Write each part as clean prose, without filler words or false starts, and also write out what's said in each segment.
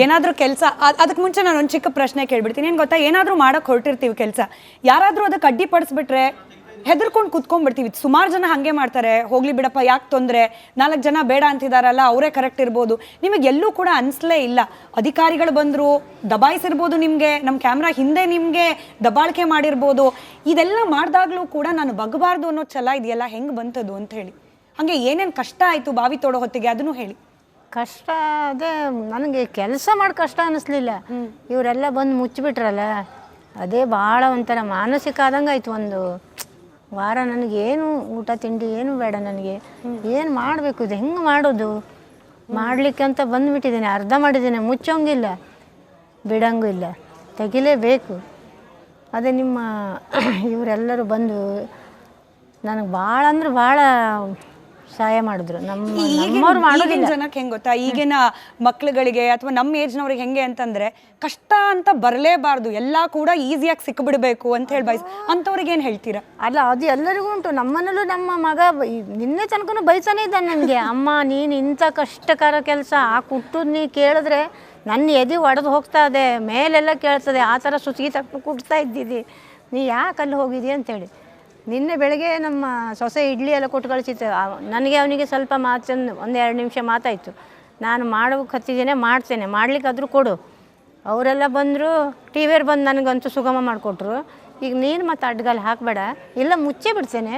ಏನಾದರೂ ಕೆಲಸ ಅದಕ್ಕೆ ಮುಂಚೆ ನಾನು ಒಂದು ಚಿಕ್ಕ ಪ್ರಶ್ನೆ ಕೇಳ್ಬಿಡ್ತೀನಿ. ಏನು ಗೊತ್ತಾ, ಏನಾದರೂ ಮಾಡೋಕ್ಕೆ ಹೊರಟಿರ್ತೀವಿ ಕೆಲಸ, ಯಾರಾದರೂ ಅದಕ್ಕೆ ಅಡ್ಡಿಪಡಿಸ್ಬಿಟ್ರೆ ಹೆದರ್ಕೊಂಡು ಕುತ್ಕೊಂಡ್ಬಿಡ್ತೀವಿ. ಸುಮಾರು ಜನ ಹಾಗೆ ಮಾಡ್ತಾರೆ, ಹೋಗ್ಲಿ ಬಿಡಪ್ಪ ಯಾಕೆ ತೊಂದರೆ, 4 ಜನ ಬೇಡ ಅಂತಿದಾರಲ್ಲ ಅವರೇ ಕರೆಕ್ಟ್ ಇರ್ಬೋದು. ನಿಮಗೆ ಎಲ್ಲೂ ಕೂಡ ಅನಿಸ್ಲೇ ಇಲ್ಲ ಅಧಿಕಾರಿಗಳು ಬಂದರು ದಬಾಯಿಸಿರ್ಬೋದು, ನಿಮಗೆ ನಮ್ಮ ಕ್ಯಾಮ್ರಾ ಹಿಂದೆ ನಿಮಗೆ ದಬ್ಬಾಳಿಕೆ ಮಾಡಿರ್ಬೋದು. ಇದೆಲ್ಲ ಮಾಡಿದಾಗಲೂ ಕೂಡ ನಾನು ಬಗ್ಬಾರ್ದು ಅನ್ನೋ ಛಲ ಇದೆಯಲ್ಲ, ಹೆಂಗೆ ಬಂತದ್ದು ಅಂತ ಹೇಳಿ. ಹಾಗೆ ಏನೇನು ಕಷ್ಟ ಆಯಿತು ಬಾವಿ ತೋಡೋ ಹೊತ್ತಿಗೆ ಅದನ್ನು ಹೇಳಿ. ಕಷ್ಟ ಅದೇ ನನಗೆ ಕೆಲಸ ಮಾಡಿ ಕಷ್ಟ ಅನ್ನಿಸ್ಲಿಲ್ಲ. ಇವರೆಲ್ಲ ಬಂದು ಮುಚ್ಚಿಬಿಟ್ರಲ್ಲ, ಅದೇ ಭಾಳ ಒಂಥರ ಮಾನಸಿಕ ಆದಂಗೆ ಆಯಿತು. ಒಂದು ವಾರ ನನಗೇನು ಊಟ ತಿಂಡಿ ಏನು ಬೇಡ, ನನಗೆ ಏನು ಮಾಡಬೇಕು, ಇದು ಹೆಂಗೆ ಮಾಡೋದು ಮಾಡಲಿಕ್ಕೆ ಅಂತ ಬಂದುಬಿಟ್ಟಿದ್ದೀನಿ. ಅರ್ಧ ಮಾಡಿದ್ದೀನಿ, ಮುಚ್ಚೋಂಗಿಲ್ಲ ಬಿಡೋಂಗೂ ಇಲ್ಲ, ತೆಗಿಲೇಬೇಕು. ಅದೇ ನಿಮ್ಮ ಇವರೆಲ್ಲರೂ ಬಂದು ನನಗೆ ಭಾಳ ಅಂದ್ರೆ ಭಾಳ ಸಹಾಯ ಮಾಡಿದ್ರು. ನಮ್ಮವ್ರು ಮಾಡೋದಿಲ್ಲ. ಜನಕ್ಕೆ ಹೆಂಗೆ ಗೊತ್ತಾ, ಈಗಿನ ಮಕ್ಳುಗಳಿಗೆ ಅಥವಾ ನಮ್ಮ ಏಜ್ನವ್ರಿಗೆ ಹೆಂಗೆ ಅಂತಂದರೆ ಕಷ್ಟ ಅಂತ ಬರಲೇಬಾರ್ದು, ಎಲ್ಲ ಕೂಡ ಈಸಿಯಾಗಿ ಸಿಕ್ಬಿಡ್ಬೇಕು ಅಂತ ಹೇಳಿ ಅಂಥವ್ರಿಗೆ ಏನು ಹೇಳ್ತೀರಾ? ಅಲ್ಲ, ಅದು ಎಲ್ಲರಿಗೂ ಉಂಟು. ನಮ್ಮನಲ್ಲೂ ನಮ್ಮ ಮಗ ನಿನ್ನೆ ತನಕ ಬೈತಾನೆ ಇದ್ದಾನೆ ನನಗೆ, ಅಮ್ಮ ನೀನು ಇಂಥ ಕಷ್ಟಕರ ಕೆಲಸ ಆ ಕುಟ್ಟುದು ನೀ ಕೇಳಿದ್ರೆ ನನ್ನ ಎದೆ ಒಡೆದು ಹೋಗ್ತಾ ಇದೆ, ಮೇಲೆಲ್ಲ ಕೇಳ್ತದೆ, ಆ ಥರ ಸುತ್ತಿಗೆ ತಪ್ಪು ಕುಟ್ತಾ ಇದ್ದಿದ್ದಿ, ನೀ ಯಾಕೆ ಅಲ್ಲಿ ಹೋಗಿದ್ದಿ ಅಂತೇಳಿ. ನಿನ್ನೆ ಬೆಳಗ್ಗೆ ನಮ್ಮ ಸೊಸೆ ಇಡ್ಲಿ ಎಲ್ಲ ಕೊಟ್ಟು ಕಳಿಸಿತ್ತು. ನನಗೆ ಅವನಿಗೆ ಸ್ವಲ್ಪ ಮಾತಂದು 1-2 ನಿಮಿಷ ಮಾತಾಯಿತು. ನಾನು ಮಾಡೋಕ್ಕೆ ಹತ್ತಿದ್ದೇನೆ, ಮಾಡ್ತೇನೆ, ಮಾಡ್ಲಿಕ್ಕಾದರೂ ಕೊಡು. ಅವರೆಲ್ಲ ಬಂದರು, ಟಿ ವಿಯರ್ ಬಂದು ನನಗಂತೂ ಸುಗಮ ಮಾಡಿಕೊಟ್ರು. ಈಗ ನೀನು ಮತ್ತೆ ಅಡ್ಗಾಲ ಹಾಕಬೇಡ, ಇಲ್ಲ ಮುಚ್ಚೇ ಬಿಡ್ತೇನೆ.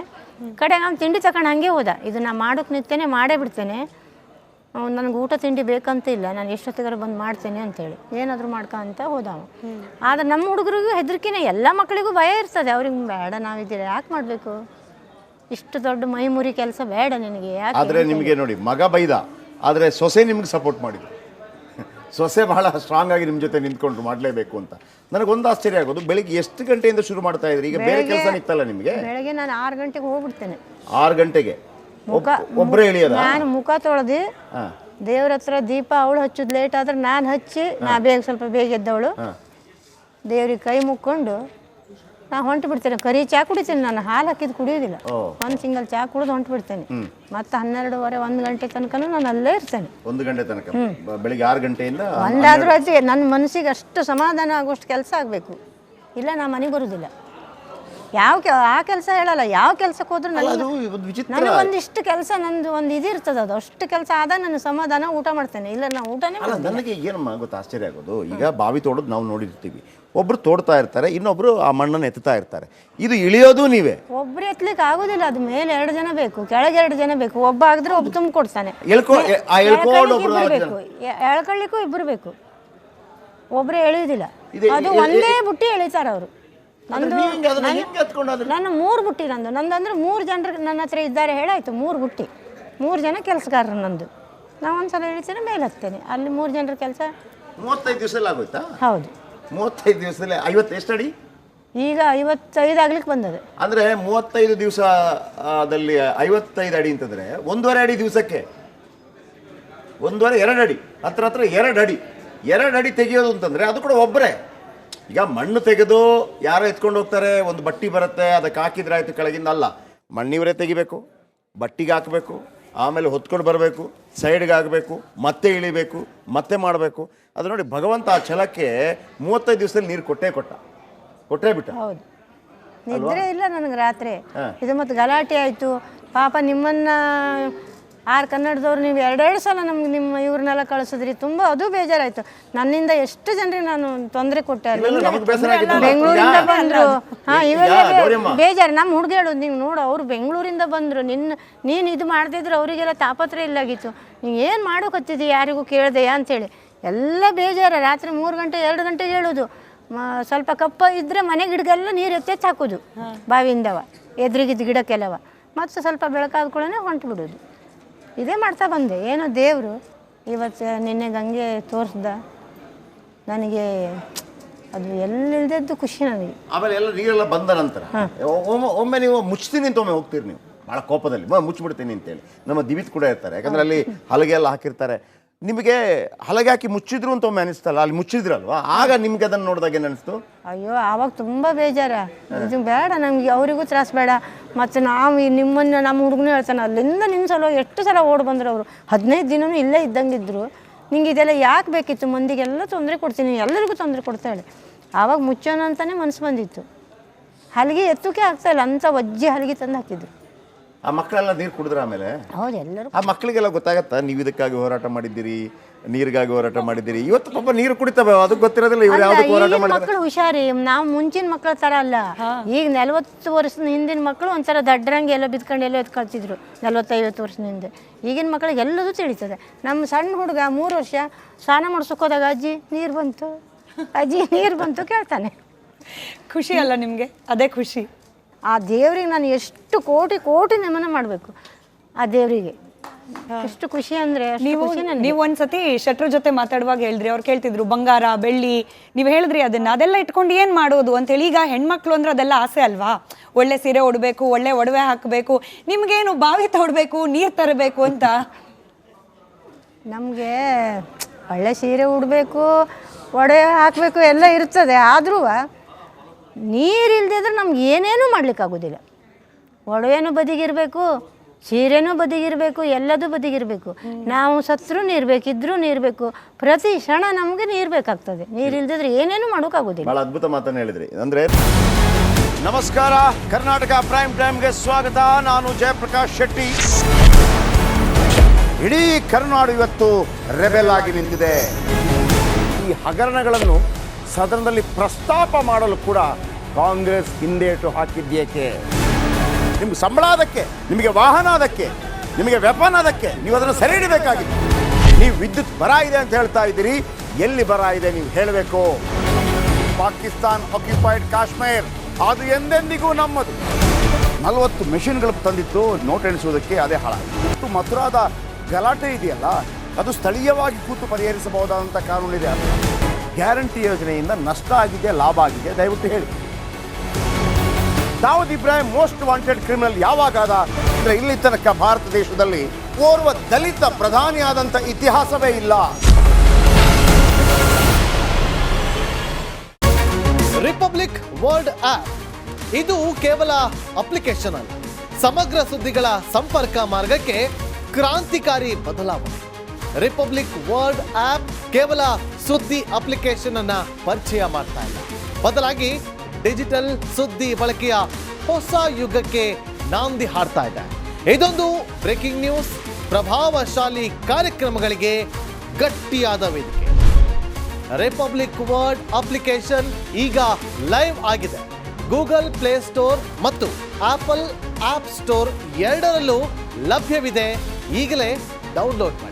ಕಡೆಗೆ ಅವ್ನು ತಿಂಡಿ ತಗೊಂಡು ಹಾಗೆ ಹೋದ. ಇದು ನಾನು ಮಾಡೋಕ್ಕೆ ನಿಂತೇನೆ, ಮಾಡೇ ಬಿಡ್ತೇನೆ, ನನಗೆ ಊಟ ತಿಂಡಿ ಬೇಕಂತ ಇಲ್ಲ, ನಾನು ಎಷ್ಟೊತ್ತಿಗಾರ ಬಂದು ಮಾಡ್ತೇನೆ ಅಂತೇಳಿ ಏನಾದರೂ ಮಾಡ್ಕ ಅಂತ ಹೋದ ಅವನು. ಆದರೆ ನಮ್ಮ ಹುಡುಗರಿಗೂ ಹೆದರಿಕೆನೇ, ಎಲ್ಲ ಮಕ್ಕಳಿಗೂ ಭಯ ಇರ್ತದೆ. ಅವ್ರಿಗೆ ಬೇಡ ನಾವಿದ್ದೀರ ಯಾಕೆ ಮಾಡಬೇಕು, ಇಷ್ಟು ದೊಡ್ಡ ಮೈಮುರಿ ಕೆಲಸ ಬೇಡ ನಿನಗೆ ಯಾಕೆ. ಆದರೆ ನಿಮಗೆ ನೋಡಿ, ಮಗ ಬೈದ, ಆದರೆ ಸೊಸೆ ನಿಮ್ಗೆ ಸಪೋರ್ಟ್ ಮಾಡಿದ್ರು. ಸೊಸೆ ಬಹಳ ಸ್ಟ್ರಾಂಗ್ ಆಗಿ ನಿಮ್ಮ ಜೊತೆ ನಿಂತ್ಕೊಂಡ್ರು ಮಾಡಲೇಬೇಕು ಅಂತ. ನನಗೊಂದು ಆಶ್ಚರ್ಯ ಆಗೋದು, ಬೆಳಿಗ್ಗೆ ಎಷ್ಟು ಗಂಟೆಯಿಂದ ಶುರು ಮಾಡ್ತಾ ಇದ್ರಿ? ಈಗ ಬೇರೆ ಕೆಲಸ ಇತ್ತಲ್ಲ ನಿಮಗೆ? ಬೆಳಗ್ಗೆ ನಾನು 6 ಗಂಟೆಗೆ ಹೋಗ್ಬಿಡ್ತೇನೆ. 6 ಗಂಟೆಗೆ ಒಬ್ಬರೇ ಇಳಿಯೋದ? ನಾನು ಮುಖ ತೊಳೆದು ದೇವ್ರ ಹತ್ರ ದೀಪ ಅವಳು ಹಚ್ಚೋದು ಲೇಟ್ ಆದ್ರೆ ನಾನು ಹಚ್ಚಿ, ನಾ ಸ್ವಲ್ಪ ಬೇಗ ಎದ್ದವಳು, ದೇವ್ರಿಗೆ ಕೈ ಮುಕ್ಕೊಂಡು ನಾ ಹೊಂಟು ಬಿಡ್ತೇನೆ. ಕರಿ ಚಾ ಕುಡಿತೀನಿ ನಾನು, ಹಾಲು ಹಾಕಿದ್ದು ಕುಡಿಯೋದಿಲ್ಲ. ಒಂದು ಸಿಂಗಲ್ ಚಾ ಕುಡಿದು ಹೊಂಟು ಬಿಡ್ತೇನೆ. ಮತ್ತೆ 12:30 1 ಗಂಟೆ ತನಕ ನಾನು ಅಲ್ಲೇ ಇರ್ತೇನೆ. 1 ಗಂಟೆ ತನಕ, ಬೆಳಿಗ್ಗೆ 6 ಗಂಟೆಯಿಂದ ಒಂದಾದ್ರೂ ಅಜ್ಜಿ ನನ್ನ ಮನಸ್ಸಿಗೆ ಅಷ್ಟು ಸಮಾಧಾನ ಆಗೋಷ್ಟು ಕೆಲಸ ಆಗಬೇಕು, ಇಲ್ಲ ನಾ ಮನೆಗೆ ಬರೋದಿಲ್ಲ. ಆ ಕೆಲಸ ಹೇಳಲ್ಲ, ಯಾವ ಕೆಲಸಕ್ಕೆ ಹೋದ್ರೂ ನನಗೆ ಒಂದಿಷ್ಟು ಕೆಲಸ ನಂದು ಒಂದು ಇದಿರ್ತದೆ, ಅದು ಅಷ್ಟು ಕೆಲಸ ಆದಾಗ ನಾನು ಸಮಾಧಾನ ಊಟ ಮಾಡ್ತೇನೆ, ಇಲ್ಲ ನಾ ಊಟನೇ. ನನಗೆ ಏನಮ್ಮ ಗೊತ್ತಾ ಆಶ್ಚರ್ಯ ಆಗೋದು, ಈಗ ಬಾವಿ ತೋಡೋದು ನಾವು ನೋಡಿರ್ತೀವಿ, ಒಬ್ರು ತೋಡ್ತಾ ಇರ್ತಾರೆ, ಇನ್ನೊಬ್ರು ಆ ಮಣ್ಣನ್ನು ಎತ್ತಾ ಇರ್ತಾರೆ. ಇದು ಇಳಿಯೋದು ನೀವೇ? ಒಬ್ರು ಎತ್ತಲಿಕ್ಕೆ ಆಗೋದಿಲ್ಲ, ಅದು ಮೇಲೆ 2 ಜನ ಬೇಕು, ಕೆಳಗೆ 2 ಜನ ಬೇಕು. ಒಬ್ಬ ಆಗಿದ್ರೆ ಒಬ್ಬ ತುಂಬ ಕೊಡ್ತಾನೆ, ಎಳ್ಕೊಳ್ಳಿಕ್ಕೂ ಇಬ್ಬರು ಬೇಕು, ಒಬ್ಬರೇ ಎಳೆಯೋದಿಲ್ಲ. ಅದು ಒಂದೇ ಬುಟ್ಟಿ ಎಳಿತಾರೆ ಅವರು. ನನ್ನ 3 ಬುಟ್ಟಿ ನಂದಂದ್ರೆ 3 ಜನರು ನನ್ನ ಹತ್ರ ಇದ್ದಾರೆ ಹೇಳಾಯ್ತು. 3 ಬುಟ್ಟಿ, 3 ಜನ ಕೆಲಸಗಾರರು ನಂದು. ನಾವು ಒಂದ್ಸಲ ಇಳಿತೇನೆ, ಮೇಲೆ ಹತ್ತೇನೆ, ಅಲ್ಲಿ 3 ಜನರ ಕೆಲಸ 35 ದಿವಸದಲ್ಲಿ ಆಗೋಯ್ತಾ? ಹೌದು, 35 ದಿವಸದಲ್ಲಿ 50 ಎಷ್ಟು ಅಡಿ? ಈಗ 55 ಆಗ್ಲಿಕ್ಕೆ ಬಂದದೆ. ಅಂದ್ರೆ 35 ದಿವಸದಲ್ಲಿ 55 ಅಡಿ ಅಂತಂದ್ರೆ 1.5 ಅಡಿ ದಿವಸಕ್ಕೆ, 1.5 2 ಅಡಿ, ಹತ್ರ 2 ಅಡಿ. 2 ಅಡಿ ತೆಗೆಯೋದು ಅಂತಂದ್ರೆ ಅದು ಕೂಡ ಒಬ್ಬರೇ. ಈಗ ಮಣ್ಣು ತೆಗೆದು ಯಾರೋ ಎತ್ಕೊಂಡು ಹೋಗ್ತಾರೆ, ಒಂದು ಬಟ್ಟಿ ಬರುತ್ತೆ, ಅದಕ್ಕೆ ಹಾಕಿದ್ರೆ ಆಯ್ತು ಕೆಳಗಿಂದ. ಅಲ್ಲ, ಮಣ್ಣಿವರೇ ತೆಗಿಬೇಕು, ಬಟ್ಟಿಗೆ ಹಾಕಬೇಕು, ಆಮೇಲೆ ಹೊತ್ಕೊಂಡು ಬರಬೇಕು, ಸೈಡ್ಗೆ ಆಗಬೇಕು, ಮತ್ತೆ ಇಳಿಬೇಕು, ಮತ್ತೆ ಮಾಡಬೇಕು. ಅದು ನೋಡಿ, ಭಗವಂತ ಆ ಛಲಕ್ಕೆ 35 ದಿವಸದಲ್ಲಿ ನೀರು ಕೊಟ್ಟೇ ಬಿಟ್ಟ. ಹೌದು, ನಿದ್ರೆ ಇಲ್ಲ ನನಗೆ ರಾತ್ರಿ. ಇದು ಮತ್ತೆ ಗಲಾಟೆ ಆಯಿತು ಪಾಪ. ನಿಮ್ಮನ್ನ 6 ಕನ್ನಡದವ್ರು ನೀವು 2 ಸಲ ನಮ್ಗೆ ನಿಮ್ಮ ಇವ್ರನ್ನೆಲ್ಲ ಕಳಿಸಿದ್ರಿ, ತುಂಬ ಅದು ಬೇಜಾರಾಯಿತು. ನನ್ನಿಂದ ಎಷ್ಟು ಜನರಿಗೆ ನಾನು ತೊಂದರೆ ಕೊಟ್ಟೆ. ಬೆಂಗಳೂರಿಂದ ಬಂದರು, ಇವೆಲ್ಲ ಬೇಜಾರು. ನಮ್ಮ ಹುಡುಗ ಹೇಳೋದು, ನೀವು ನೋಡು ಅವ್ರು ಬೆಂಗಳೂರಿಂದ ಬಂದರು, ನೀನು ಇದು ಮಾಡ್ತಿದ್ರೆ ಅವರಿಗೆಲ್ಲ ತಾಪತ್ರೆ ಇಲ್ಲಾಗಿತ್ತು, ನೀವು ಏನು ಮಾಡೋಕತ್ತಿದ್ದಿ, ಯಾರಿಗೂ ಕೇಳಿದೆಯಾ ಅಂಥೇಳಿ ಎಲ್ಲ ಬೇಜಾರ. ರಾತ್ರಿ 3 ಗಂಟೆ 2 ಗಂಟೆಗೆ ಹೇಳೋದು. ಸ್ವಲ್ಪ ಕಪ್ಪ ಇದ್ದರೆ ಮನೆ ಗಿಡಗೆಲ್ಲ ನೀರು ಎತ್ತೆತ್ತು ಹಾಕೋದು ಬಾವಿಯಿಂದವ, ಎದುರಿಗಿದ್ದು ಗಿಡಕ್ಕೆಲ್ಲವ. ಮತ್ತು ಸ್ವಲ್ಪ ಬೆಳಕಾದ್ಕೊಳ್ಳೇ ಹೊಂಟು ಬಿಡೋದು. ಇದೇ ಮಾಡ್ತಾ ಬಂದೆ. ಏನೋ ದೇವರು ಇವತ್ತು ನಿನ್ನೆ ಗಂಗೆ ತೋರಿಸ್ದ ನನಗೆ, ಅದು ಎಲ್ಲಿಲ್ದದ್ದು ಖುಷಿ ನನಗೆ. ಆಮೇಲೆ ಎಲ್ಲ ನೀರೆಲ್ಲ ಬಂದ ನಂತರ ಒಮ್ಮೆ ನೀವು ಮುಚ್ತೀನಿ ಅಂತ ಒಮ್ಮೆ ಹೋಗ್ತೀರಿ, ನೀವು ಭಾಳ ಕೋಪದಲ್ಲಿ ಮುಚ್ಚಿಬಿಡ್ತೀನಿ ಅಂತೇಳಿ. ನಮ್ಮ ದಿವಿತ್ ಕೂಡ ಇರ್ತಾರೆ, ಯಾಕಂದರೆ ಅಲ್ಲಿ ಹಲಗೆ ಎಲ್ಲ ಹಾಕಿರ್ತಾರೆ. ನಿಮಗೆ ಹಲಗೆ ಹಾಕಿ ಮುಚ್ಚಿದ್ರು ಅಂತ ಒಮ್ಮೆ ಅನಿಸ್ತಲ್ಲ, ಅಲ್ಲಿ ಮುಚ್ಚಿದ್ರಲ್ವಾ, ಆಗ ನಿಮ್ಗೆ ಅದನ್ನು ನೋಡಿದಾಗ ಏನು ಅನಿಸ್ತು? ಅಯ್ಯೋ ಆವಾಗ ತುಂಬ ಬೇಜಾರ. ಇದು ಬೇಡ ನಮಗೆ, ಅವರಿಗೂ ತ್ರಾಸ ಬೇಡ. ಮತ್ತು ನಾವು ನಿಮ್ಮನ್ನು ನಮ್ಮ ಹುಡುಗನೂ ಹೇಳ್ತಾನೆ, ಅಲ್ಲಿಂದ ನಿಮ್ಮ ಸಲ ಎಷ್ಟು ಸಲ ಓಡಿ ಬಂದರು ಅವರು. 15 ದಿನವೂ ಇಲ್ಲೇ ಇದ್ದಂಗಿದ್ರು. ನಿಂಗೆ ಇದೆಲ್ಲ ಯಾಕೆ ಬೇಕಿತ್ತು, ಮಂದಿಗೆಲ್ಲ ತೊಂದರೆ ಕೊಡ್ತೀನಿ, ಎಲ್ಲರಿಗೂ ತೊಂದರೆ ಕೊಡ್ತಾಳೆ. ಆವಾಗ ಮುಚ್ಚೋಣ ಅಂತಲೇ ಮನಸ್ಸು ಬಂದಿತ್ತು. ಹಲಗೆ ಎತ್ತೋಕೆ ಆಗ್ತಾಯಿಲ್ಲ, ಅಂಥ ಒಜ್ಜೆ ಹಲಗೆ ತಂದು ಹಾಕಿದ್ರು. ಆ ಮಕ್ಕಳೆಲ್ಲ ನೀರು ಕುಡಿದ್ರ ಆಮೇಲೆ? ಹೌದು, ಎಲ್ಲರೂ. ಆ ಮಕ್ಕಳಿಗೆಲ್ಲ ಗೊತ್ತಾಗತ್ತಾ ನೀವು ಇದಕ್ಕಾಗಿ ಹೋರಾಟ ಮಾಡಿದ್ದೀರಿ, ನೀರಿಗಾಗಿ ಹೋರಾಟ ಮಾಡಿದ್ದೀರಿ? ಇವತ್ತು ಪಾಪ ನೀರು ಕುಡಿತವೆ, ಅದಕ್ಕೆ ಗೊತ್ತಿರೋದಿಲ್ಲ ಇವ್ರು ಯಾವುದಕ್ಕೆ ಹೋರಾಟ ಮಾಡಿದ್ದಾರೆ. ಮಕ್ಕಳು ಹುಷಾರಿ, ನಾವು ಮುಂಚಿನ ಮಕ್ಕಳ ಥರ ಅಲ್ಲ. ಈಗ 40 ವರ್ಷದ ಹಿಂದಿನ ಮಕ್ಕಳು ಒಂಥರ ದಡ್ಡರಂಗೆ ಎಲ್ಲ ಬಿದ್ಕೊಂಡು ಎಲ್ಲ ಎತ್ಕೊಳ್ತಿದ್ರು 40-50 ವರ್ಷದ ಹಿಂದೆ. ಈಗಿನ ಮಕ್ಕಳಿಗೆ ಎಲ್ಲದೂ ತಿಳಿತದೆ. ನಮ್ಮ ಸಣ್ಣ ಹುಡುಗ 3 ವರ್ಷ ಸ್ನಾನ ಮಾಡಿಸೋಕೋದಾಗ ಅಜ್ಜಿ ನೀರು ಬಂತು, ಅಜ್ಜಿ ನೀರು ಬಂತು ಕೇಳ್ತಾನೆ. ಖುಷಿ ಅಲ್ಲ ನಿಮಗೆ? ಅದೇ ಖುಷಿ. ಆ ದೇವ್ರಿಗೆ ನಾನು ಎಷ್ಟು ಕೋಟಿ ನಮನ ಮಾಡಬೇಕು ಆ ದೇವರಿಗೆ. ಎಷ್ಟು ಖುಷಿ ಅಂದರೆ ನೀವು ಒಂದ್ಸತಿ ಶೆಟ್ರ ಜೊತೆ ಮಾತಾಡುವಾಗ ಹೇಳಿದ್ರಿ, ಅವ್ರು ಕೇಳ್ತಿದ್ರು ಬಂಗಾರ ಬೆಳ್ಳಿ, ನೀವು ಹೇಳಿದ್ರಿ ಅದೆಲ್ಲ ಇಟ್ಕೊಂಡು ಏನು ಮಾಡೋದು ಅಂತೇಳಿ. ಈಗ ಹೆಣ್ಮಕ್ಳು ಅಂದ್ರೆ ಅದೆಲ್ಲ ಆಸೆ ಅಲ್ವಾ, ಒಳ್ಳೆ ಸೀರೆ ಉಡಬೇಕು, ಒಳ್ಳೆ ಒಡವೆ ಹಾಕಬೇಕು, ನಿಮಗೇನು ಬಾವಿ ತೋಡಬೇಕು, ನೀರು ತರಬೇಕು ಅಂತ? ನಮಗೆ ಒಳ್ಳೆ ಸೀರೆ ಉಡಬೇಕು, ಒಡೆ ಹಾಕಬೇಕು ಎಲ್ಲ ಇರ್ತದೆ. ಆದರೂ ನೀರು ಇಲ್ಲದಿದ್ರೆ ನಮ್ಗೆ ಏನೇನೂ ಮಾಡ್ಲಿಕ್ಕಾಗೋದಿಲ್ಲ. ಒಡವೆನೂ ಬದಿಗಿರಬೇಕು, ಸೀರೆನೂ ಬದಿಗಿರಬೇಕು, ಎಲ್ಲದೂ ಬದಿಗಿರಬೇಕು. ನಾವು ಸತ್ರೂ ನೀರು ಬೇಕು, ಇದ್ರೂ ನೀರು ಬೇಕು, ಪ್ರತಿ ಕ್ಷಣ ನಮಗೆ ನೀರು ಬೇಕಾಗ್ತದೆ. ನೀರು ಇಲ್ದಿದ್ರೆ ಏನೇನೂ ಮಾಡೋಕ್ಕಾಗೋದಿಲ್ಲ. ಭಾಳ ಅದ್ಭುತ ಮಾತನ್ನು ಹೇಳಿದ್ರಿ. ಅಂದರೆ ನಮಸ್ಕಾರ, ಕರ್ನಾಟಕ ಪ್ರೈಮ್ ಟೈಮ್ಗೆ ಸ್ವಾಗತ. ನಾನು ಜಯಪ್ರಕಾಶ್ ಶೆಟ್ಟಿ. ಇಡೀ ಕರ್ನಾಡು ಇವತ್ತು ರೆಬೆಲ್ ಆಗಿ ನಿಂತಿದೆ. ಈ ಹಗರಣಗಳನ್ನು ಸದನದಲ್ಲಿ ಪ್ರಸ್ತಾಪ ಮಾಡಲು ಕೂಡ ಕಾಂಗ್ರೆಸ್ ಹಿಂದೇಟು ಹಾಕಿದ್ದೇಕೆ? ನಿಮ್ಗೆ ಸಂಬಳ ಅದಕ್ಕೆ, ನಿಮಗೆ ವಾಹನ ಅದಕ್ಕೆ, ನಿಮಗೆ ವೆಪನ್ ಅದಕ್ಕೆ, ನೀವು ಅದನ್ನು ಸೆರೆ ಹಿಡಬೇಕಾಗಿತ್ತು. ನೀವು ವಿದ್ಯುತ್ ಬರ ಇದೆ ಅಂತ ಹೇಳ್ತಾ ಇದ್ದೀರಿ, ಎಲ್ಲಿ ಬರ ಇದೆ ನೀವು ಹೇಳಬೇಕು. ಪಾಕಿಸ್ತಾನ್ ಆಕ್ಯುಪೈಡ್ ಕಾಶ್ಮೀರ್ ಅದು ಎಂದೆಂದಿಗೂ ನಮ್ಮದು. 40 ಮೆಷಿನ್ಗಳು ತಂದಿತ್ತು ನೋಟ್ ಎಣಿಸುವುದಕ್ಕೆ, ಅದೇ ಹಾಳಾಯಿತು. ಮಥುರಾದ ಗಲಾಟೆ ಇದೆಯಲ್ಲ, ಅದು ಸ್ಥಳೀಯವಾಗಿ ಕೂತು ಪರಿಹರಿಸಬಹುದಾದಂಥ ಕಾನೂನಿದೆ. ಗ್ಯಾರಂಟಿ ಯೋಜನೆಯಿಂದ ನಷ್ಟ ಆಗಿದೆ, ಲಾಭ ಆಗಿದೆ, ದಯವಿಟ್ಟು ಹೇಳಿ. Dawood Ibrahim most wanted criminal ಯಾವಾಗಾದ ಅಂದರೆ ಇಲ್ಲಿ ತನಕ ಭಾರತ ದೇಶದಲ್ಲಿ ಓರ್ವ ದಲಿತ ಪ್ರಧಾನಿಯಾದಂಥ ಇತಿಹಾಸವೇ ಇಲ್ಲ. ರಿಪಬ್ಲಿಕ್ ವರ್ಲ್ಡ್ ಆಪ್ ಇದು ಕೇವಲ ಅಪ್ಲಿಕೇಶನ್ ಅಲ್ಲ, ಸಮಗ್ರ ಸುದ್ದಿಗಳ ಸಂಪರ್ಕ ಮಾರ್ಗಕ್ಕೆ ಕ್ರಾಂತಿಕಾರಿ ಬದಲಾವಣೆ. ರಿಪಬ್ಲಿಕ್ ವರ್ಲ್ಡ್ ಆಪ್ ಕೇವಲ ಸುದ್ದಿ ಅಪ್ಲಿಕೇಶನ್ ಅನ್ನ ಪರಿಚಯ ಮಾಡ್ತಾ ಇಲ್ಲ, ಬದಲಾಗಿ ಡಿಜಿಟಲ್ ಸುದ್ದಿ ಬಳಕೆಯ ಹೊಸ ಯುಗಕ್ಕೆ ನಾಂದಿ ಹಾಡ್ತಾ ಇದೆ. ಇದೊಂದು ಬ್ರೇಕಿಂಗ್ ನ್ಯೂಸ್, ಪ್ರಭಾವಶಾಲಿ ಕಾರ್ಯಕ್ರಮಗಳಿಗೆ ಗಟ್ಟಿಯಾದ ವೇದಿಕೆ. ರಿಪಬ್ಲಿಕ್ ವರ್ಲ್ಡ್ ಅಪ್ಲಿಕೇಶನ್ ಈಗ ಲೈವ್ ಆಗಿದೆ. ಗೂಗಲ್ ಪ್ಲೇ ಸ್ಟೋರ್ ಮತ್ತು ಆಪಲ್ ಆಪ್ ಸ್ಟೋರ್ ಎರಡರಲ್ಲೂ ಲಭ್ಯವಿದೆ. ಈಗಲೇ ಡೌನ್ಲೋಡ್ ಮಾಡಿ.